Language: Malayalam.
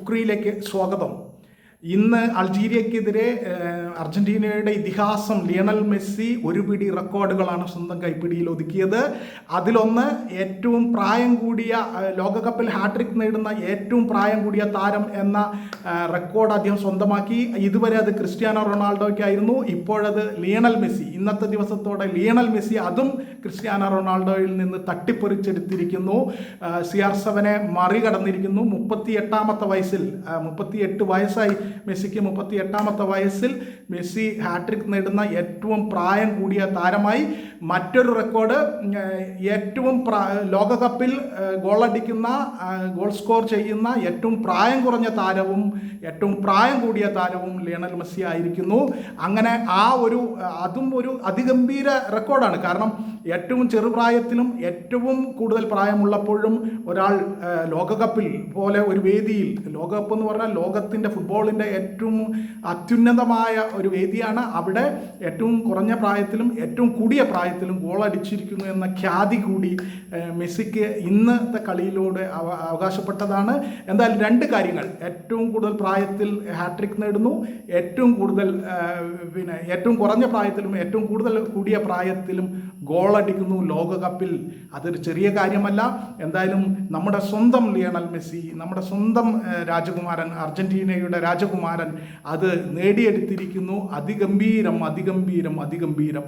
കുക്രിയിലേക്ക് സ്വാഗതം. ഇന്ന് അൾജീരിയക്കെതിരെ അർജന്റീനയുടെ ഇതിഹാസം ലിയണൽ മെസ്സി ഒരു പിടി റെക്കോർഡുകളാണ് സ്വന്തം കൈപ്പിടിയിൽ ഒതുക്കിയത്. അതിലൊന്ന് ഏറ്റവും പ്രായം കൂടിയ ലോകകപ്പിൽ ഹാട്രിക് നേടുന്ന ഏറ്റവും പ്രായം കൂടിയ താരം എന്ന റെക്കോർഡ് അദ്ദേഹം സ്വന്തമാക്കി. ഇതുവരെ അത് ക്രിസ്ത്യാനോ റൊണാൾഡോയ്ക്കായിരുന്നു. ഇപ്പോഴത് ലിയണൽ മെസ്സി. ഇന്നത്തെ ദിവസത്തോടെ ലിയണൽ മെസ്സി അതും ക്രിസ്ത്യാനോ റൊണാൾഡോയിൽ നിന്ന് തട്ടിപ്പറിച്ചെടുത്തിരിക്കുന്നു. CR7 മറികടന്നിരിക്കുന്നു. 38 വയസ്സിൽ 38 വയസ്സായി മെസ്സിക്ക്. 38 വയസ്സിൽ മെസ്സി ഹാട്രിക് നേടുന്ന ഏറ്റവും പ്രായം കൂടിയ താരമായി. മറ്റൊരു റെക്കോർഡ്, ഏറ്റവും ലോകകപ്പിൽ ഗോളടിക്കുന്ന, ഗോൾ സ്കോർ ചെയ്യുന്ന ഏറ്റവും പ്രായം കുറഞ്ഞ താരവും ഏറ്റവും പ്രായം കൂടിയ താരവും ലിയണൽ മെസ്സി ആയിരിക്കുന്നു. അങ്ങനെ അതും ഒരു അതിഗംഭീര റെക്കോർഡാണ്. കാരണം ഏറ്റവും ചെറുപ്രായത്തിലും ഏറ്റവും കൂടുതൽ പ്രായമുള്ളപ്പോഴും ഒരാൾ ലോകകപ്പിൽ പോലെ ഒരു വേദിയിൽ, ലോകകപ്പ് എന്ന് പറഞ്ഞാൽ ലോകത്തിൻ്റെ ഫുട്ബോളിൻ്റെ ഏറ്റവും അത്യുന്നതമായ ഒരു വേദിയാണ്. അവിടെ ഏറ്റവും കുറഞ്ഞ പ്രായത്തിലും ഏറ്റവും കൂടിയ പ്രായത്തിലും ഗോൾ അടിച്ചിരിക്കുന്നു എന്ന ഖ്യാതി കൂടി മെസ്സിക്ക് ഇന്നത്തെ കളിയിലൂടെ അവകാശപ്പെട്ടതാണ്. എന്തായാലും രണ്ട് കാര്യങ്ങൾ: ഏറ്റവും കൂടുതൽ പ്രായത്തിൽ ഹാട്രിക് നേടുന്നു, ഏറ്റവും കുറഞ്ഞ പ്രായത്തിലും ഏറ്റവും കൂടിയ പ്രായത്തിലും ഗോൾ അടിക്കുന്നു ലോകകപ്പിൽ. അതൊരു ചെറിയ കാര്യമല്ല. എന്തായാലും നമ്മുടെ സ്വന്തം ലിയണൽ മെസ്സി, നമ്മുടെ സ്വന്തം രാജകുമാരൻ, അർജന്റീനയുടെ രാജകുമാരൻ അത് നേടിയെടുത്തിരിക്കുന്നു. അതിഗംഭീരം.